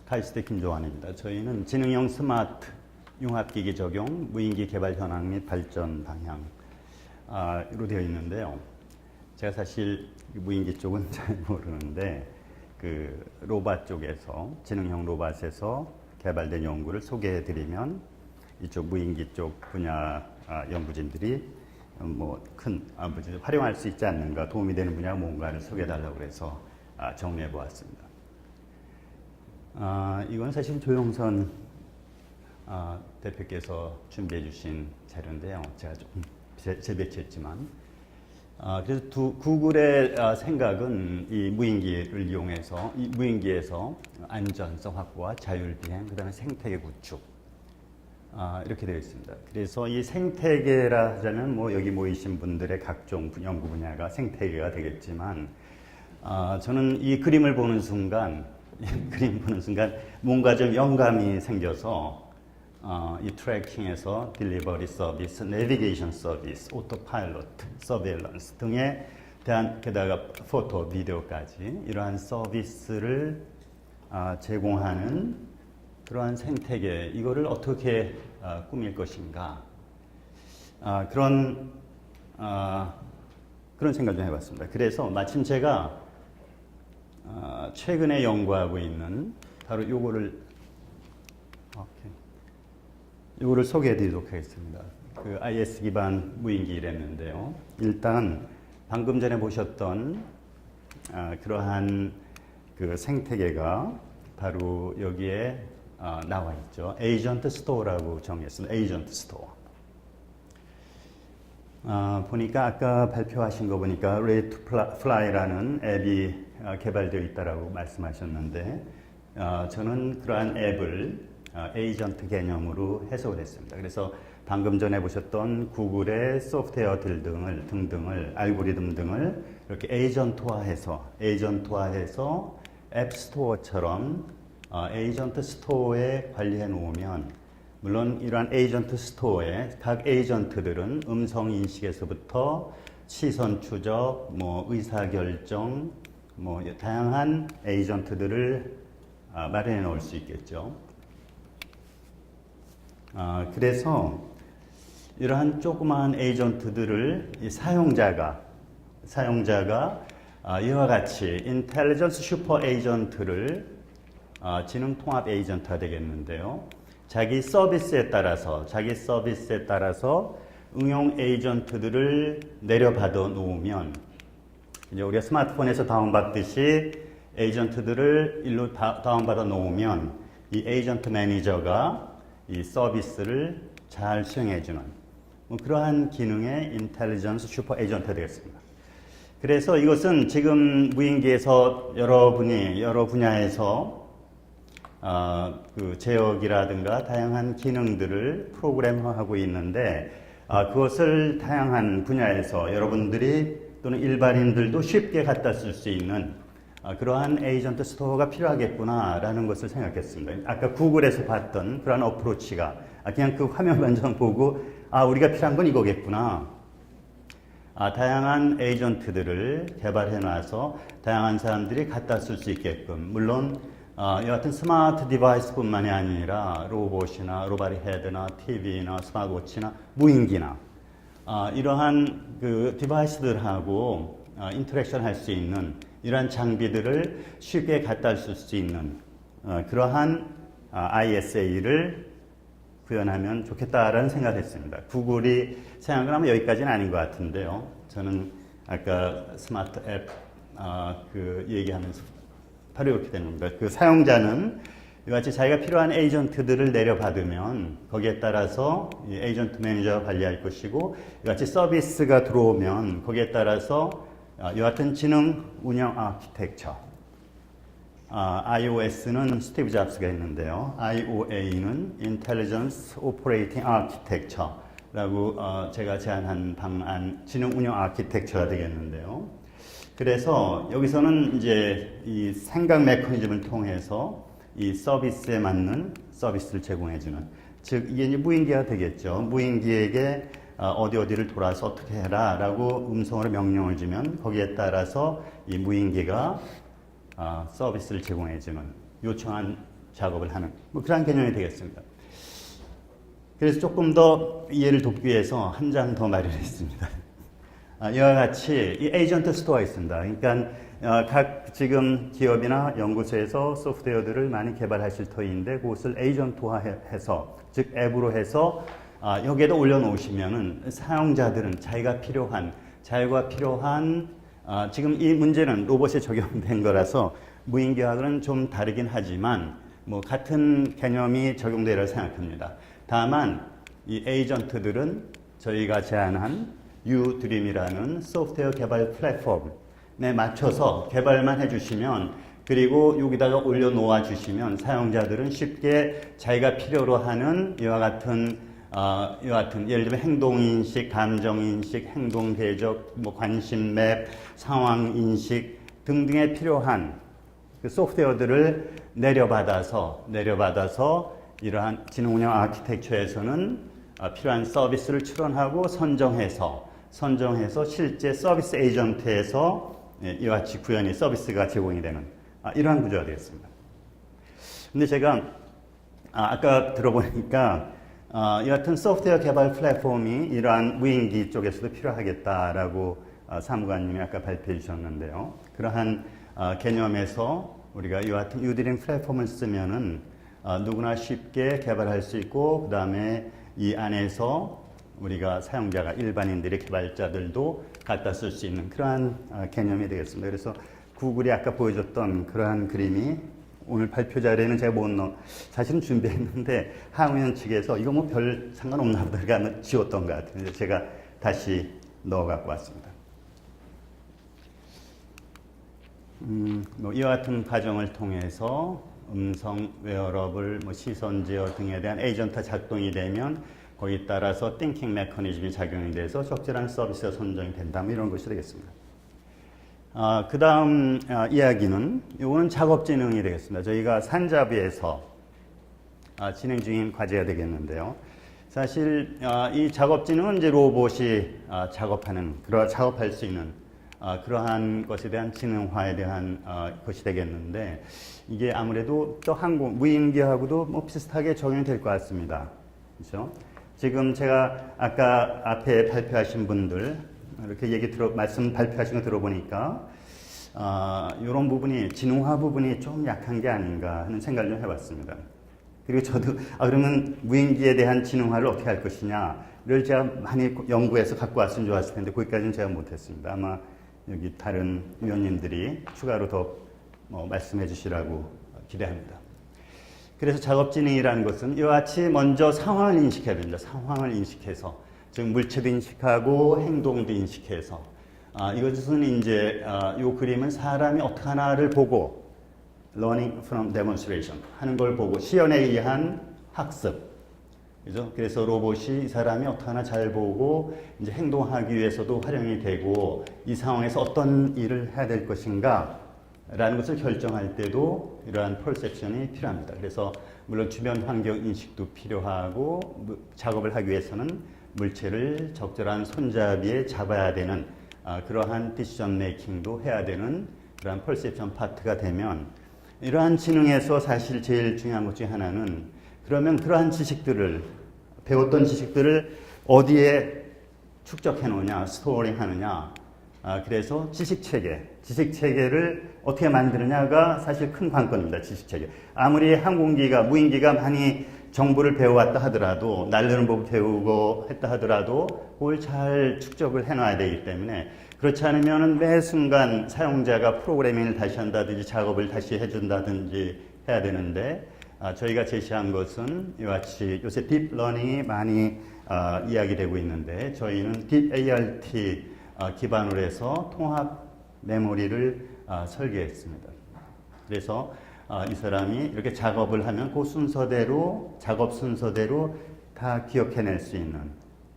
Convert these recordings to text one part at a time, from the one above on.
카이스트 김조환입니다. 저희는 지능형 스마트 융합기기 적용, 무인기 개발 현황 및 발전 방향으로 되어 있는데요. 제가 사실 무인기 쪽은 잘 모르는데 그 로봇 쪽에서 지능형 로봇에서 개발된 연구를 소개해드리면 이쪽 무인기 쪽 분야 연구진들이 큰 활용할 수 있지 않는가, 도움이 되는 분야가 뭔가를 소개해달라고 해서 정리해 보았습니다. 이건 사실 조영선 대표께서 준비해 주신 자료인데요. 제가 좀 재배치했지만, 그래서 구글의 생각은 이 무인기를 이용해서 이 무인기에서 안전성 확보와 자율 비행, 그다음에 생태계 구축 이렇게 되어 있습니다. 그래서 이 생태계라 하자면 여기 모이신 분들의 각종 연구 분야가 생태계가 되겠지만, 저는 이 그림을 보는 순간 뭔가 좀 영감이 생겨서 이 트래킹에서 딜리버리 서비스, 내비게이션 서비스, 오토파일럿, 서베일런스 등에 대한, 게다가 포토, 비디오까지 이러한 서비스를 제공하는 그러한 생태계, 이거를 어떻게 꾸밀 것인가, 그런 생각을 좀 해봤습니다. 그래서 마침 제가 최근에 연구하고 있는 바로 요거를 소개해 드리도록 하겠습니다. 그 IS 기반 무인기 이랬는데요. 일단 방금 전에 보셨던 그러한 그 생태계가 바로 여기에 나와 있죠. 에이전트 스토어라고 정했습니다. 에이전트 스토어. 보니까 아까 발표하신 거 보니까 Ready to Fly라는 앱이 개발되어 있다라고 말씀하셨는데, 저는 그러한 앱을 에이전트 개념으로 해석을 했습니다. 그래서 방금 전에 보셨던 구글의 소프트웨어 등등을 알고리즘 등을 이렇게 에이전트화해서 앱 스토어처럼 에이전트 스토어에 관리해 놓으면, 물론 이러한 에이전트 스토어에 각 에이전트들은 음성 인식에서부터 시선 추적, 의사 결정, 다양한 에이전트들을 마련해 놓을 수 있겠죠. 그래서 이러한 조그마한 에이전트들을 이 사용자가 이와 같이 인텔리전스 슈퍼 에이전트를 지능 통합 에이전트가 되겠는데요. 자기 서비스에 따라서 응용 에이전트들을 내려받아 놓으면, 이제 우리가 스마트폰에서 다운받듯이 에이전트들을 일로 다운받아 놓으면 이 에이전트 매니저가 이 서비스를 잘 수행해주는 그러한 기능의 인텔리전스 슈퍼 에이전트가 되겠습니다. 그래서 이것은 지금 무인기에서 여러 분야에서 그 제어기라든가 다양한 기능들을 프로그램화하고 있는데, 그것을 다양한 분야에서 여러분들이 또는 일반인들도 쉽게 갖다 쓸 수 있는 그러한 에이전트 스토어가 필요하겠구나라는 것을 생각했습니다. 아까 구글에서 봤던 그러한 어프로치가 그냥 그 화면만 좀 보고 우리가 필요한 건 이거겠구나. 다양한 에이전트들을 개발해 놔서 다양한 사람들이 갖다 쓸 수 있게끔, 물론 여하튼 스마트 디바이스뿐만이 아니라 로봇이나 로바리 헤드나 TV나 스마트워치나 무인기나 이러한 그 디바이스들하고 인터랙션 할 수 있는 이러한 장비들을 쉽게 갖다 쓸 수 있는 그러한 ISA를 구현하면 좋겠다라는 생각을 했습니다. 구글이 생각을 하면 여기까지는 아닌 것 같은데요. 저는 아까 스마트 앱 그 얘기하면서 바로 이렇게 되는 겁니다. 그 사용자는 이같이 자기가 필요한 에이전트들을 내려받으면 거기에 따라서 이 에이전트 매니저가 관리할 것이고, 이같이 서비스가 들어오면 거기에 따라서 여하튼 지능 운영 아키텍처, iOS는 스티브 잡스가 했는데요. IOA는 Intelligence Operating Architecture라고 제가 제안한 방안, 지능 운영 아키텍처가 되겠는데요. 그래서 여기서는 이제 이 생각 메커니즘을 통해서 이 서비스에 맞는 서비스를 제공해주는, 즉 이게 이제 무인기가 되겠죠. 무인기에게 어디를 돌아서 어떻게 해라 라고 음성으로 명령을 주면 거기에 따라서 이 무인기가 서비스를 제공해주는, 요청한 작업을 하는 뭐 그런 개념이 되겠습니다. 그래서 조금 더 이해를 돕기 위해서 한 장 더 마련했습니다. 이와 같이 이 에이전트 스토어가 있습니다. 그러니까 각 지금 기업이나 연구소에서 소프트웨어들을 많이 개발하실 터인데 그것을 에이전트화해서 즉 앱으로 해서 여기에다 올려놓으시면은 사용자들은 자기가 필요한 지금 이 문제는 로봇에 적용된 거라서 무인기하고는 좀 다르긴 하지만 뭐 같은 개념이 적용되리라 생각합니다. 다만 이 에이전트들은 저희가 제안한 유드림이라는 소프트웨어 개발 플랫폼에 맞춰서 개발만 해주시면 그리고 여기다가 올려놓아 주시면 사용자들은 쉽게 자기가 필요로 하는 이와 같은 예를 들면 행동인식, 감정인식, 행동대적, 뭐 관심맵, 상황인식 등등에 필요한 그 소프트웨어들을 내려받아서 이러한 지능운영 아키텍처에서는 필요한 서비스를 추론하고 선정해서 실제 서비스 에이전트에서 이와 같이 구현이 서비스가 제공이 되는 이러한 구조가 되겠습니다. 근데 제가 아까 들어보니까 이 같은 소프트웨어 개발 플랫폼이 이러한 무인기 쪽에서도 필요하겠다라고 사무관님이 아까 발표해 주셨는데요. 그러한 개념에서 우리가 이 같은 유드림 플랫폼을 쓰면은 누구나 쉽게 개발할 수 있고 그 다음에 이 안에서 우리가 사용자가 일반인들의 개발자들도 갖다 쓸 수 있는 그러한 개념이 되겠습니다. 그래서 구글이 아까 보여줬던 그러한 그림이 오늘 발표 자료에는 제가 사실은 준비했는데 항우연 측에서 이거 뭐 별 상관없나 보다 지웠던 것 같아요. 제가 다시 넣어 갖고 왔습니다. 이와 같은 과정을 통해서 음성, 웨어러블, 시선 제어 등에 대한 에이전트 작동이 되면 거기에 따라서 띵킹 메커니즘이 작용이 돼서 적절한 서비스가 선정이 된다. 이런 것이 되겠습니다. 그 다음 이야기는 이거는 작업진흥이 되겠습니다. 저희가 산자부에서 진행 중인 과제가 되겠는데요. 사실 이 작업진흥은 이제 로봇이 작업할 수 있는 그러한 것에 대한 지능화에 대한 것이 되겠는데 이게 아무래도 또 무인기하고도 뭐 비슷하게 적용이 될 것 같습니다. 그렇죠? 지금 제가 아까 앞에 발표하신 분들 이렇게 말씀 발표하신 거 들어보니까 이런 부분이 지능화 부분이 좀 약한 게 아닌가 하는 생각을 좀 해봤습니다. 그리고 저도 그러면 무인기에 대한 지능화를 어떻게 할 것이냐를 제가 많이 연구해서 갖고 왔으면 좋았을 텐데 거기까지는 제가 못했습니다. 아마 여기 다른 위원님들이 추가로 더 말씀해 주시라고 기대합니다. 그래서 작업진흥이라는 것은 이와 같이 먼저 상황을 인식해야 됩니다. 상황을 인식해서 즉 물체도 인식하고 행동도 인식해서 이것은 이제 이 그림은 사람이 어떻게 하나를 보고 learning from demonstration 하는 걸 보고 시연에 의한 학습 그죠? 그래서 로봇이 이 사람이 어떻게 하나 잘 보고 이제 행동하기 위해서도 활용이 되고 이 상황에서 어떤 일을 해야 될 것인가 라는 것을 결정할 때도 이러한 퍼셉션이 필요합니다. 그래서 물론 주변 환경 인식도 필요하고 작업을 하기 위해서는 물체를 적절한 손잡이에 잡아야 되는 그러한 디시전 메이킹도 해야 되는 그러한 퍼셉션 파트가 되면 이러한 지능에서 사실 제일 중요한 것 중에 하나는 그러면 그러한 배웠던 지식들을 어디에 축적해 놓느냐, 스토어링 하느냐. 그래서 지식체계를 어떻게 만드느냐가 사실 큰 관건입니다. 지식체계. 아무리 무인기가 많이 정보를 배워왔다 하더라도, 날르는 법 배우고 했다 하더라도, 그걸 잘 축적을 해놔야 되기 때문에, 그렇지 않으면 매 순간 사용자가 프로그래밍을 다시 한다든지, 작업을 다시 해준다든지 해야 되는데, 저희가 제시한 것은 이와 같이 요새 딥러닝이 많이 이야기되고 있는데, 저희는 딥ART 기반으로 해서 통합 메모리를 설계했습니다. 그래서 이 사람이 이렇게 작업을 하면 그 작업 순서대로 다 기억해낼 수 있는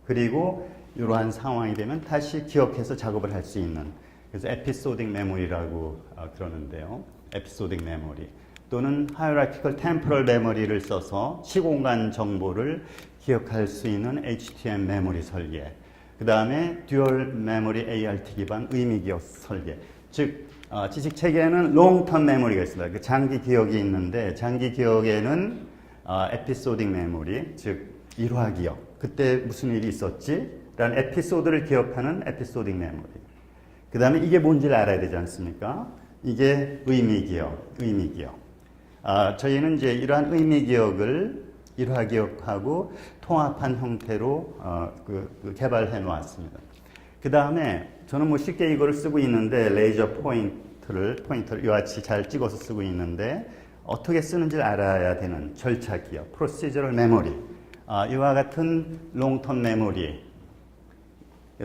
그리고 이러한 상황이 되면 다시 기억해서 작업을 할 수 있는 그래서 에피소딕 메모리라고 그러는데요. 에피소딕 메모리 또는 hierarchical temporal 메모리를 써서 시공간 정보를 기억할 수 있는 HTM 메모리 설계 그 다음에 듀얼 메모리 ART 기반 의미 기억 설계 즉 지식 체계에는 롱텀 메모리가 있습니다. 그 장기 기억이 있는데 장기 기억에는 에피소딩 메모리, 즉 일화 기억. 그때 무슨 일이 있었지? 라는 에피소드를 기억하는 에피소딩 메모리. 그 다음에 이게 뭔지를 알아야 되지 않습니까? 이게 의미 기억, 의미 기억. 저희는 이제 이러한 의미 기억을 일화 기억하고 통합한 형태로 개발해 놓았습니다. 그 다음에 저는 뭐 쉽게 이거를 쓰고 있는데 레이저 포인터를 이와 같이 잘 찍어서 쓰고 있는데 어떻게 쓰는지를 알아야 되는 절차 기억, procedural memory. 이와 같은 롱텀 메모리.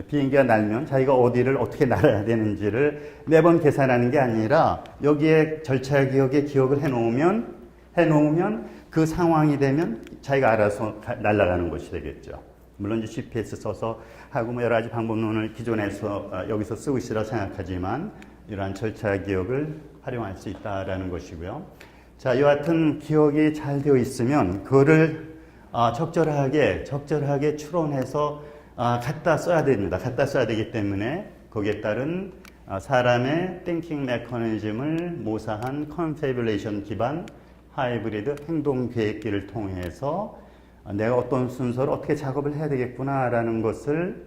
비행기가 날면 자기가 어디를 어떻게 날아야 되는지를 매번 계산하는 게 아니라 여기에 절차 기억에 기억을 해놓으면 그 상황이 되면 자기가 알아서 날아가는 것이 되겠죠. 물론 이제 GPS 써서 하고 뭐 여러 가지 방법론을 기존에서 여기서 쓰고 있으라 생각하지만 이러한 절차 기억을 활용할 수 있다라는 것이고요. 자, 이와 같은 기억이 잘 되어 있으면 그거를 적절하게 추론해서 갖다 써야 됩니다. 갖다 써야 되기 때문에 거기에 따른 사람의 thinking mechanism을 모사한 confabulation 기반 하이브리드 행동 계획기를 통해서 내가 어떤 순서로 어떻게 작업을 해야 되겠구나라는 것을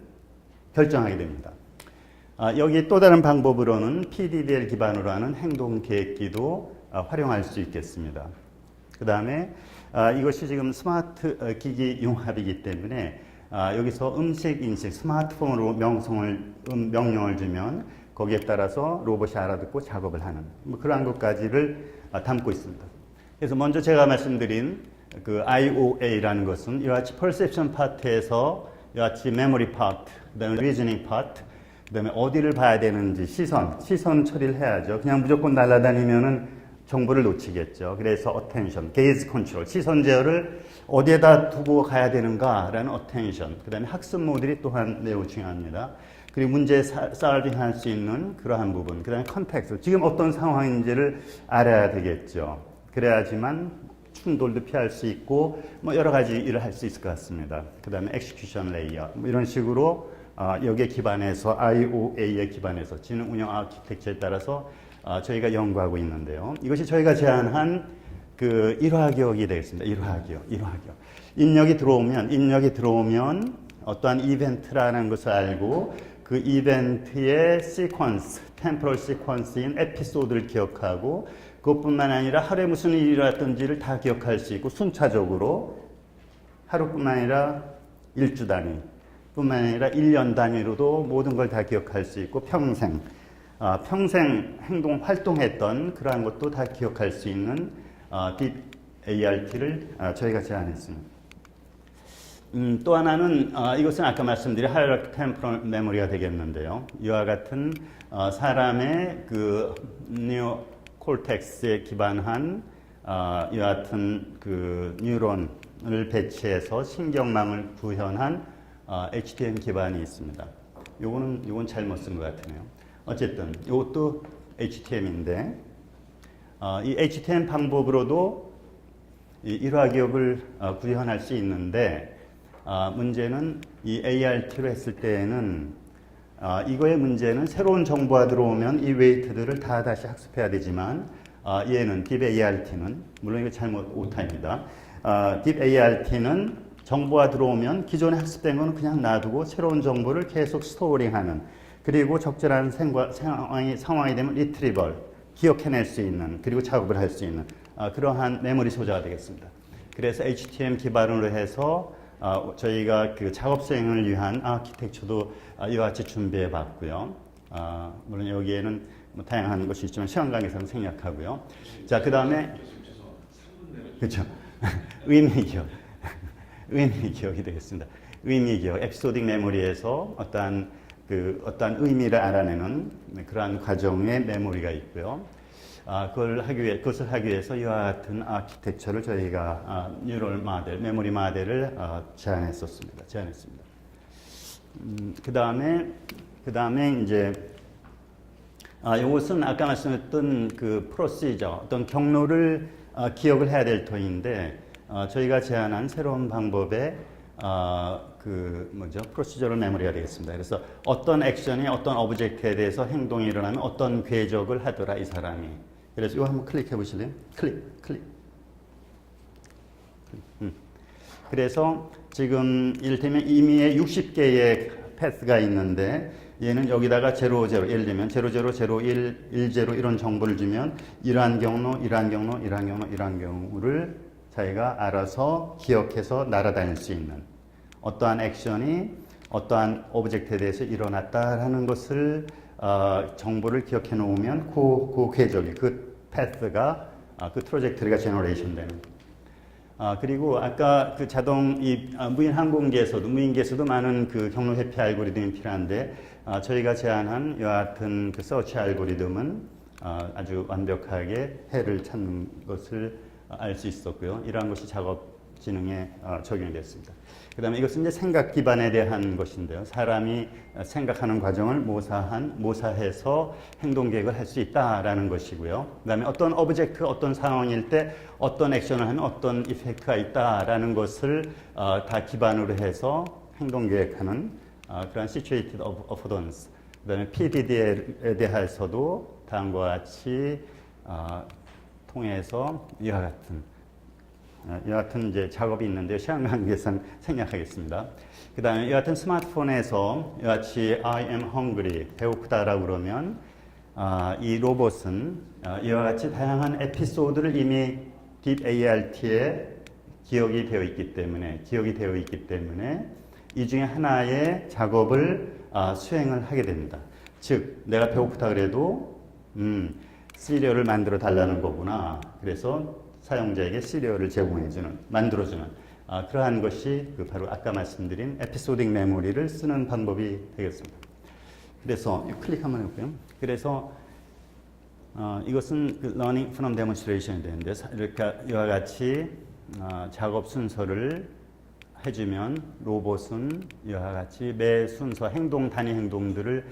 결정하게 됩니다. 여기 또 다른 방법으로는 PDDL 기반으로 하는 행동 계획기도 활용할 수 있겠습니다. 그 다음에 이것이 지금 스마트 기기 융합이기 때문에 여기서 음식 인식, 스마트폰으로 명령을 주면 거기에 따라서 로봇이 알아듣고 작업을 하는 뭐 그러한 것까지를 담고 있습니다. 그래서 먼저 제가 말씀드린 그 IOA라는 것은 이와 같이 perception 파트에서 이와 같이 memory 파트, 그다음에 reasoning 파트, 그다음에 어디를 봐야 되는지 시선 처리를 해야죠. 그냥 무조건 날아다니면은 정보를 놓치겠죠. 그래서 attention, gaze control, 시선 제어를 어디에다 두고 가야 되는가라는 attention. 그다음에 학습 모듈이 또한 매우 중요합니다. 그리고 문제 solving 할 수 있는 그러한 부분. 그다음에 context, 지금 어떤 상황인지를 알아야 되겠죠. 그래야지만 충돌도 피할 수 있고 뭐 여러 가지 일을 할 수 있을 것 같습니다. 그다음에 execution layer, 뭐 이런 식으로 여기에 기반해서 IOA에 기반해서 지능 운영 아키텍처에 따라서 저희가 연구하고 있는데요. 이것이 저희가 제안한 그 일화 기억이 되겠습니다. 일화 기억. 입력이 들어오면 어떠한 이벤트라는 것을 알고 그 이벤트의 시퀀스, 템포럴 시퀀스인 에피소드를 기억하고 그것뿐만 아니라 하루에 무슨 일이 일어났던지를 다 기억할 수 있고 순차적으로 하루뿐만 아니라 일주 단위 뿐만 아니라 1년 단위로도 모든 걸 다 기억할 수 있고 평생 활동했던 그러한 것도 다 기억할 수 있는 Deep ART를 저희가 제안했습니다. 또 하나는 이것은 아까 말씀드린 Hierarchical Temporal Memory가 되겠는데요. 이와 같은 사람의 그 니오콜텍스에 기반한 이와 같은 그 뉴런을 배치해서 신경망을 구현한 HTM 기반이 있습니다. 요건 잘못 쓴 것 같으네요. 어쨌든 이것도 HTM인데 이 HTM 방법으로도 이 일화 기억을 구현할 수 있는데 문제는 이 ART로 했을 때에는 이거의 문제는 새로운 정보가 들어오면 이 웨이트들을 다 다시 학습해야 되지만 얘는 Deep ART는 물론 이거 잘못 오타입니다. Deep ART는 정보가 들어오면 기존에 학습된 거는 그냥 놔두고 새로운 정보를 계속 스토어링하는 그리고 적절한 상황이 되면 리트리벌, 기억해낼 수 있는 그리고 작업을 할 수 있는 그러한 메모리 소재가 되겠습니다. 그래서 HTM 기반으로 해서 저희가 그 작업 수행을 위한 아키텍처도 이와 같이 준비해 봤고요. 물론 여기에는 뭐 다양한 것이 있지만 시간 관계상 생략하고요. 자, 그 다음에 그렇죠. 의미 기억이 되겠습니다. 의미 기억, 에피소딩 메모리에서 어떠한 의미를 알아내는 그러한 과정의 메모리가 있고요. 그것을 하기 위해서 이와 같은 아키텍처를 저희가 뉴럴 모델, 메모리 모델을 제안했습니다. 그 다음에 이제 이것은 아까 말씀했던 그 프로시저, 어떤 경로를 기억을 해야 될 터인데 저희가 제안한 새로운 방법의 프로시저럴 메모리가 되겠습니다. 그래서 어떤 액션이 어떤 오브젝트에 대해서 행동이 일어나면 어떤 궤적을 하더라 이 사람이. 그래서 이거 한번 클릭해 보실래요? 클릭. 그래서 지금 이를테면 이미의 60개의 패스가 있는데 얘는 여기다가 00, 예를 들면 0001, 10 이런 정보를 주면 이러한 경우를 자기가 알아서 기억해서 날아다닐 수 있는 어떠한 액션이 어떠한 오브젝트에 대해서 일어났다라는 것을 정보를 기억해 놓으면 그 궤적이 그 패스가 그 트로젝터리가 제너레이션 되는. 그리고 아까 그 무인항공기에서도 많은 그 경로 회피 알고리즘이 필요한데 저희가 제안한 이와 같은 그 서치 알고리즘은 아주 완벽하게 해를 찾는 것을 알 수 있었고요. 이러한 것이 작업 지능에 적용이 됐습니다. 그 다음에 이것은 이제 생각 기반에 대한 것인데요. 사람이 생각하는 과정을 모사해서 행동 계획을 할 수 있다라는 것이고요. 그 다음에 어떤 오브젝트, 어떤 상황일 때 어떤 액션을 하면 어떤 이펙트가 있다라는 것을 다 기반으로 해서 행동 계획하는 그런 Situated Affordance. 그 다음에 PDD에 대해서도 다음과 같이 통해서 이와 같은 이제 작업이 있는데 시간 관계상 생략하겠습니다. 그 다음에 이와 같은 스마트폰에서 이와 같이 I am hungry, 배고프다라고 그러면 이 로봇은 이와 같이 다양한 에피소드를 이미 Deep ART에 기억이 되어 있기 때문에 이 중에 하나의 작업을 수행을 하게 됩니다. 즉 내가 배고프다 그래도 시리얼을 만들어 달라는 거구나. 그래서 사용자에게 시리얼을 만들어주는 그러한 것이 바로 아까 말씀드린 에피소딕 메모리를 쓰는 방법이 되겠습니다. 그래서 클릭 한번 해볼게요. 그래서 이것은 Learning from Demonstration이 되는데 이렇게 이와 같이 작업 순서를 해주면 로봇은 이와 같이 매 순서 단위 행동들을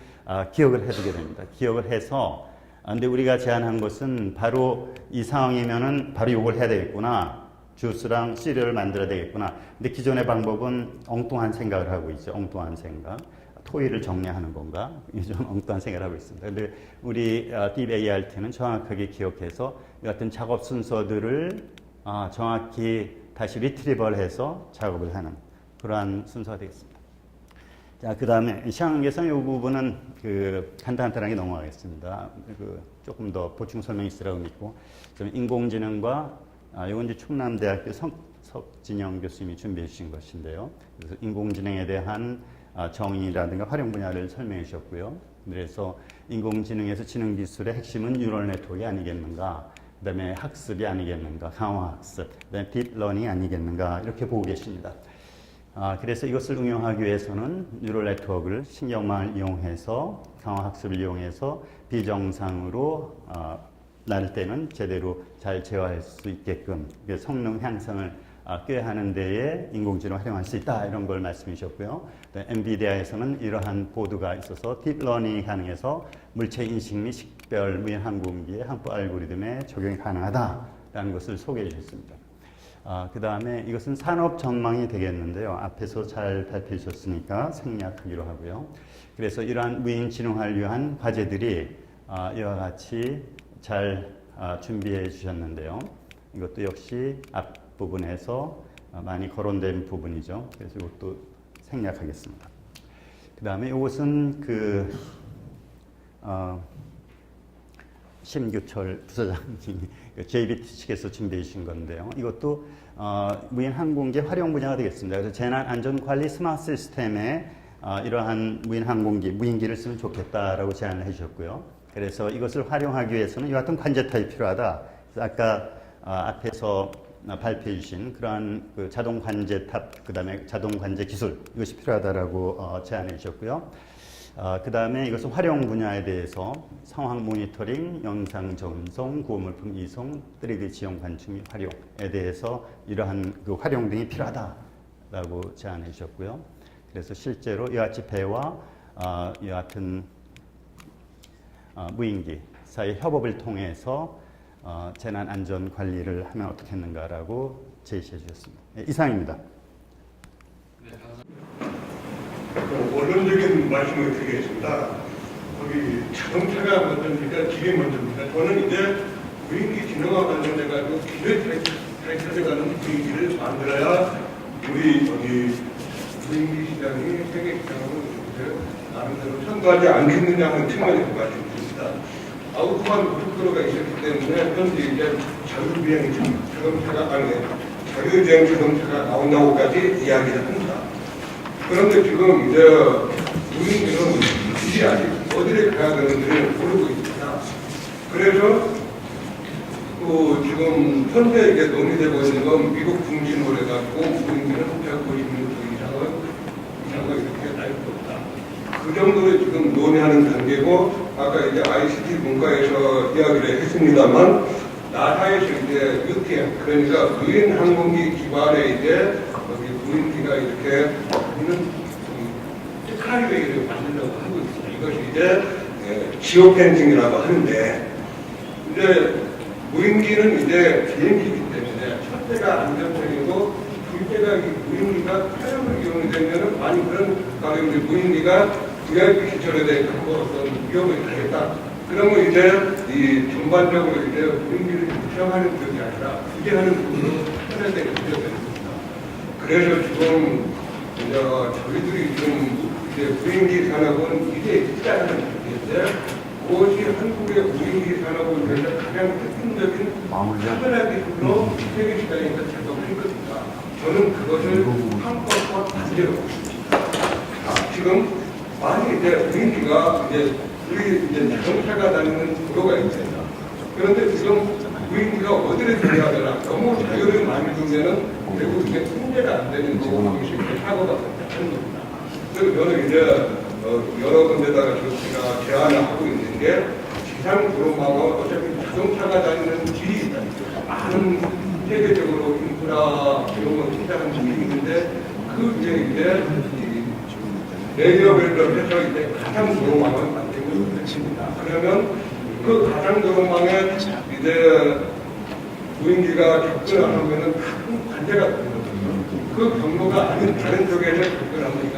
기억을 해두게 됩니다. 기억을 해서 근데 우리가 제안한 것은 바로 이 상황이면은 바로 이걸 해야 되겠구나. 주스랑 시리얼을 만들어야 되겠구나. 근데 기존의 방법은 엉뚱한 생각을 하고 있죠. 엉뚱한 생각. 토의를 정리하는 건가? 좀 엉뚱한 생각을 하고 있습니다. 근데 우리 Deep ART는 정확하게 기억해서 이 같은 작업 순서들을 정확히 다시 리트리버를 해서 작업을 하는 그러한 순서가 되겠습니다. 자, 그 다음에 시황계산 이 부분은 간단하게 넘어가겠습니다. 조금 더 보충 설명이 있으라고 믿고, 인공지능과, 이건 이제 충남대학교 석진영 교수님이 준비해 주신 것인데요. 그래서 인공지능에 대한 정의라든가 활용 분야를 설명해 주셨고요. 그래서 인공지능에서 지능기술의 핵심은 뉴럴 네트워크가 아니겠는가, 그 다음에 학습이 아니겠는가, 강화학습, 그 다음에 딥러닝이 아니겠는가, 이렇게 보고 계십니다. 그래서 이것을 응용하기 위해서는 뉴럴 네트워크를 신경망을 이용해서 강화학습을 이용해서 비정상으로 날 때는 제대로 잘 제어할 수 있게끔 성능 향상을 꾀하는 데에 인공지능을 활용할 수 있다 이런 걸 말씀해 주셨고요. 엔비디아에서는 이러한 보드가 있어서 딥러닝이 가능해서 물체 인식 및 식별 무인항공기의 항법 알고리즘에 적용이 가능하다라는 것을 소개해 주셨습니다. 그 다음에 이것은 산업 전망이 되겠는데요. 앞에서 잘 발표해 주셨으니까 생략하기로 하고요. 그래서 이러한 무인지능화를 위한 과제들이 이와 같이 잘 준비해 주셨는데요. 이것도 역시 앞부분에서 많이 거론된 부분이죠. 그래서 이것도 생략하겠습니다. 그 다음에 이것은 심규철 부사장님이 JBT 측에서 준비해 주신 건데요. 이것도 무인항공기 활용 분야가 되겠습니다. 그래서 재난안전관리 스마트 시스템에 이러한 무인기를 쓰면 좋겠다라고 제안을 해주셨고요. 그래서 이것을 활용하기 위해서는 이와 같은 관제탑이 필요하다. 그래서 아까 앞에서 발표해 주신 그러한 자동 관제탑, 그 다음에 자동 관제 기술, 이것이 필요하다라고 제안해 주셨고요. 그 다음에 이것은 활용 분야에 대해서 상황 모니터링, 영상 전송, 구호물품 이송, 3D 지형 관측 및 활용에 대해서 이러한 활용 등이 필요하다라고 제안해 주셨고요. 그래서 실제로 이와 같이 배와 이와 같은 무인기 사이 협업을 통해서 재난 안전 관리를 하면 어떻겠는가라고 제시해 주셨습니다. 네, 이상입니다. 원론적인 말씀을 드리겠습니다. 거기 자동차가 먼저입니까? 길이 먼저입니까? 저는 이제 무인기 진흥화 관련돼가지고 길을 잘 찾아가는 분위기를 만들어야 우리 무인기 시장이 세계 시장으로 나름대로 선도하지 않겠느냐 하는 측면에서 말씀드립니다. 아웃만 고속도로가 있었기 때문에 현재 이제 자율주행 자동차가 자율주행 자동차가 나온다고까지 이야기를 합니다. 그런데 지금 이제 무인기는 굳이 아직 어디를 가야 되는지를 모르고 있습니다. 그래서 지금 현재 이제 논의되고 있는 건 미국 중심으로 해가지고 무인기는 150m 이상은 이렇게 날 수 없다. 그 정도로 지금 논의하는 단계고, 아까 이제 ICT 문과에서 이야기를 했습니다만, 나사에서 이제 UTM, 그러니까 무인 항공기 기반의 이제 무인기가 이렇게 있는 스카이웨이를 만들려고 하고 있습니다. 이것이 이제 지오펜싱이라고 하는데, 이제 무인기는 이제 비행기이기 때문에 첫째가 안전적이고 둘째가 무인기가 촬영을 이용이 되면은 많이 그런 가령 이제 무인기가 VIP 시설에 대해 어떤 위험을 가겠다. 그러면 이제 이 전반적으로 이제 무인기를 구성하는 쪽이 아니라 규제하는 부분으로 해야 되는 문제가 됩니다. 그래서 지금 이제 저희들이 지금 이제 무인기 산업은 이제 있다는 얘기인데, 그것이 한국의 무인기 산업을 위해서 가장 핵심적인 차별화 기술로 세계 시장에서 작동할 것입니다. 저는 그것을 한국과 반대로 봅니다. 지금 만약 이제 무인기가 이제 우리 이제 자동차가 다니는 도로가 있습니다. 그런데 지금 무인기가 어디를 들어야 되나 너무 자유를 많이 주면은 결국 이게 통제가 안 되는 거고 이게 사고가 하는 겁니다. 그래서 저는 이제 여러 군데다가 제가 제안을 하고 있는 게 지상 도로망은 어차피 자동차가 다니는 길이 있다니까 많은 세계적으로 인프라 이런 거 투자하는 길이 있는데 그 위에 이제 레이어별로 해서 이제 가상 도로망을 만들고 있습니다. 그러면 그 가상 도로망에 이제 무인기가 접근하면은 큰 관제가 되는 거죠. 그 경로가 아닌 다른 쪽에서 접근하면 이건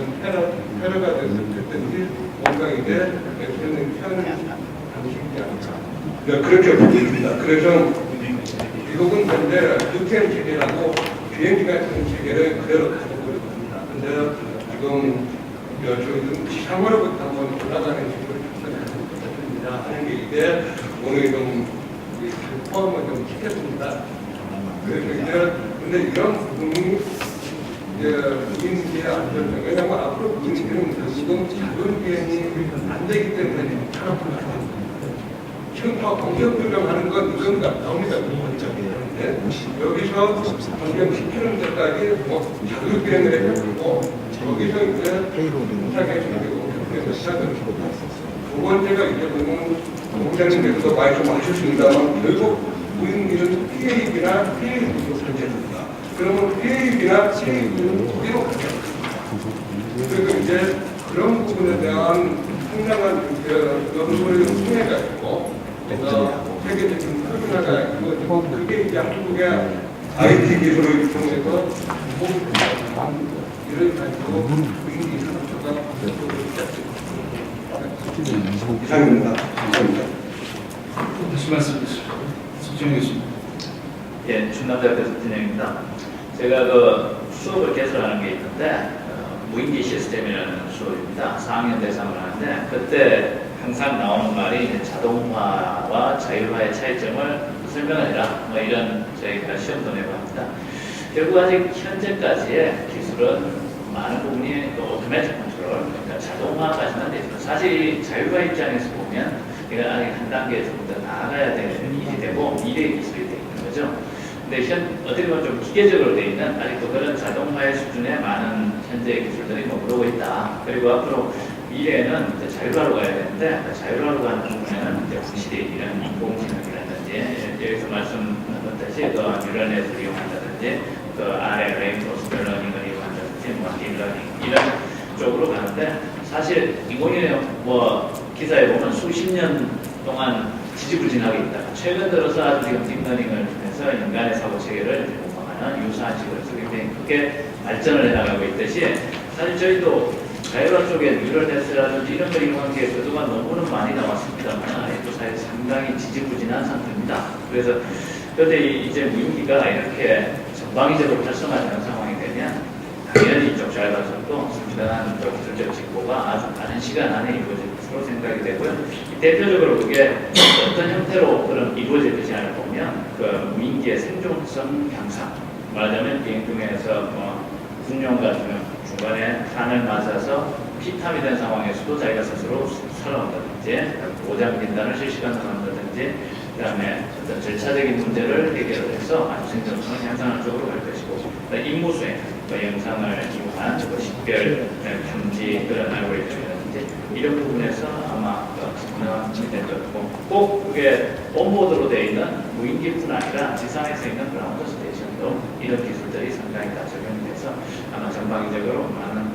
테러가 됐든지 뭔가 이제 피하는 방식이지 않을까. 그렇게 보고 있습니다. 그래서 미국은 현재 UTM 체계라고 비행기 같은 체계를 그대로 가지고 있습니다. 근데 지금 저희는 지상으로부터 한번 올라가는 식으로 접근하는 하는 게 이제 오늘 좀 포함을 좀 시켰습니다. 그래서 이제 근데 이런 부분이 이제 무인기의 안전성, 왜냐하면 앞으로 무인기는 결국은 작은 비행이 안 되기 때문에 산업을 하는 겁니다. 지금 다 공격 조정하는 건 이건 나옵니다. 그런데 여기서 공격 10km까지 뭐 작은 비행을 해가지고 여기서 이제 부탁해 주고 그래서 시작을 두 번째가 이제 보면 공장님께서도 말씀하셨습니다만 결국 무인기는 PAB나 PAB로 설계됩니다. 그러면 PAB나 PAB는 거기로 가죠. 그래서 이제 그런 부분에 대한 상당한 연구를 통해가지고 세계적인 표준화가 있고 그게 이제 한국의 IT 기술을 통해서 이를 가지고 무인기 산업화가 이상입니다. 감사합니다. 다시 말씀 주시죠. 석정 교수님. 예, 충남대학교 진행입니다. 제가 그 수업을 개설하는 게 있는데 무인기 시스템이라는 수업입니다. 4학년 대상을 하는데 그때 항상 나오는 말이 이제 자동화와 자율화의 차이점을 설명하리라 뭐 이런 저희가 시험도 내고 합니다. 결국 아직 현재까지의 기술은 많은 부분이 오토매틱 컨트롤, 그러니까 자동화까지는 되지만 사실 자율화 입장에서 보면 이건 아직 한 단계 조금 더 나아가야 되는 일이 되고 미래의 기술이 되어 있는 거죠. 근데 어떻게 보면 좀 기계적으로 되어 있는 아직도 그런 자동화의 수준의 많은 현재의 기술들이 머무르고 있다. 그리고 앞으로 미래에는 이제 자율화로 가야 되는데 자율화로 가는 부분에는 이제 확실히 이런 인공지능이라든지 여기서 말씀하셨듯이 그 뉴럴 네트를 이용한다든지 그 RL, 레인포스먼트 러닝을 이용한다든지 뭐 딥러닝 이런 쪽으로 가는데 사실 인공지능 뭐 기사에 보면 수십 년 동안 지지부진하게 있다. 최근 들어서 아주 지금 딥러닝을 통해서 인간의 사고 체계를 모방하는 유사한 식으로 쓰게 된 그렇게 발전을 해나가고 있듯이 사실 저희도 자율화 쪽에 뉴럴네트라든지 이런 걸 이용한 게 그동안 너무는 많이 나왔습니다만 아직도 사실 상당히 지지부진한 상태입니다. 그래서 그런데 이제 무인기가 이렇게 전방위적으로 활성화되는 상황이 되면 당연히 이쪽 자율화 쪽도 상당한 기술적 직보가 아주 빠른 시간 안에 이루어질 것으로 생각이 되고요. 대표적으로 그게 어떤 형태로 그런 이루어질 것이냐를 보면 그 무인기의 생존성 향상, 말하자면 비행 중에서 군용 같은 경우 중간에 탄을 맞아서 피탐이 된 상황에서도 자기가 스스로 살아온다든지 보장 진단을 실시간으로 한다든지 그다음에 어떤 절차적인 문제를 해결을 해서 아주 생존성을 향상하는 쪽으로 갈 것이고 임무 수행, 영상을 이용한 식별, 탐지 그런 알고리즘이라든지 이런 부분에서 아마 성능이 될 것이고 꼭 그게 온보드로 되어 있는 무인기뿐 아니라 지상에서 있는 그라운드 스테이션도 이런 기술들이 상당히 다 적용이 돼서 아마 전방위적으로 많은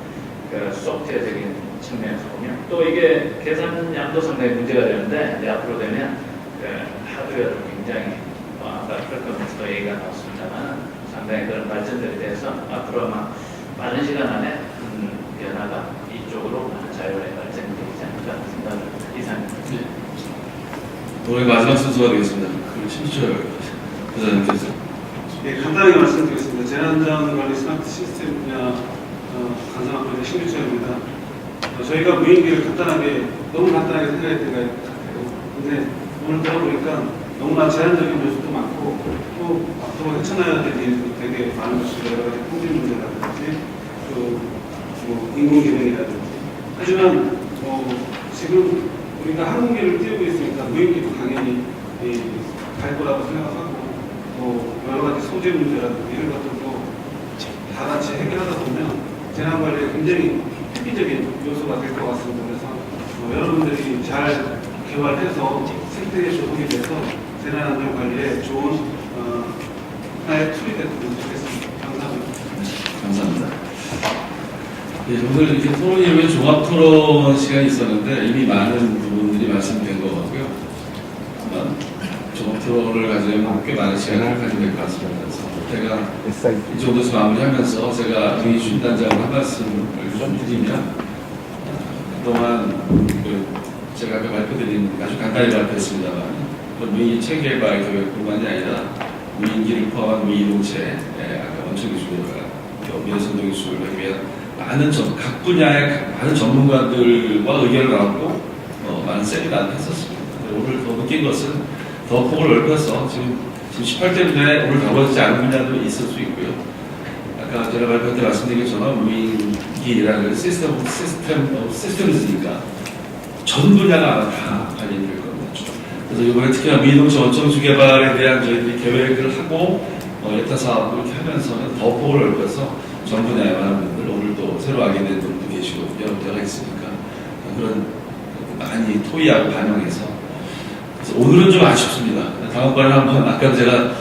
그 소프트웨어적인 측면에서 보면 또 이게 계산량도 상당히 문제가 되는데 이제 앞으로 되면 그 하드웨어도 굉장히 아까 프로그램에서도 얘기가 나왔습니다만 상당히 그런 발전들에 대해서 앞으로 아마 빠른 시간 안에 변화가 이쪽으로 자율화의 발전이 되지 않을까 생각합니다. 이상입니다. 오늘 마지막 순서가 되겠습니다. 그리고 신주철 부장님께서. 예, 간단하게 말씀드리겠습니다. 재난안전관리 스마트 시스템 분야 간사학부의 신규철입니다. 저희가 무인기를 너무 간단하게 생각했던 것 같아요. 근데 오늘 들어보니까 너무나 제한적인 요소도 많고 또 앞으로 헤쳐나가야 될 일도 되게 많은 것이고 여러 가지 통신 문제라든지 또 인공지능이라든지 하지만 지금 우리가 항공기를 띄우고 있으니까 무인기도 당연히 갈 거라고 생각하고 여러 가지 소재 문제라든지 이런 것들도 다 같이 해결하다 보면 재난관리에 굉장히 획기적인 요소가 될 것 같습니다. 그래서 여러분들이 잘 개발해서 생태계에 조성이 돼서 재난안전관리에 좋은 하나의 툴이 됐으면 좋겠습니다. 감사합니다. 감사합니다. 예, 오늘 이렇게 토론이 왜 종합 토론 시간이 있었는데 이미 많은 부분들이 말씀된 것 같고요. 아마 종합 토론을 가지려면 꽤 많은 시간을 가지게 될 것 같습니다. 그래서 제가 이 정도에서 마무리하면서 제가 우리 주임단장으로 한 말씀을 좀 드리면 그동안 제가 아까 발표드린 아주 간단히 발표했습니다만 무인기 체계개발 교육뿐만이 아니라 무인기를 포함한 무인이동체, 아까 원천기술과 미래선도 기술을 하기 위한 각 분야의 많은 전문가들과 의견을 나눴고 많은 세미나를 했었습니다. 오늘 더 느낀 것은 더 폭을 넓혀서 지금 18대인데 오늘 다뤄지지 않은 분야도 있을 수 있고요. 아까 제가 발표 때 말씀드린 것처럼 무인기라는 시스템이니까 전 분야가 다 관련이 될 겁니다. 그래서 이번에 특히나 무인동체 원천수 개발에 대한 저희들이 계획을 하고 예타 사업 이렇게 하면서는 더 폭을 넓혀서 전 분야의 많은 분들 오늘 또 새로 알게 된 분도 계시고 여러 분야가 있으니까 그런 많이 토의하고 반영해서 그래서 오늘은 좀 아쉽습니다. 다음번에 한번 아까 제가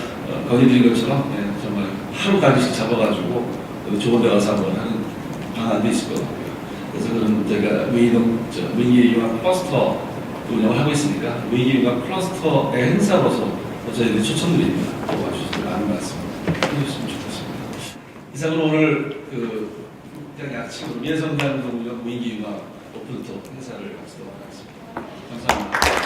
건의드린 것처럼 정말 하루까지씩 잡아가지고 좋은 데 가서 한번 하는 방안도 있을 것 같고요. 그래서 그럼 제가 무인기 융합 클러스터 운영을 하고 있으니까 무인기 융합 클러스터의 행사로서 저희들이 추천드립니다. 도와주셔서 많은 말씀 해주셨으면 좋겠습니다. 이상으로 오늘 그냥 아침으로 미래성장동력 무인기 융합 오픈토 행사를 마치도록 하겠습니다. 감사합니다.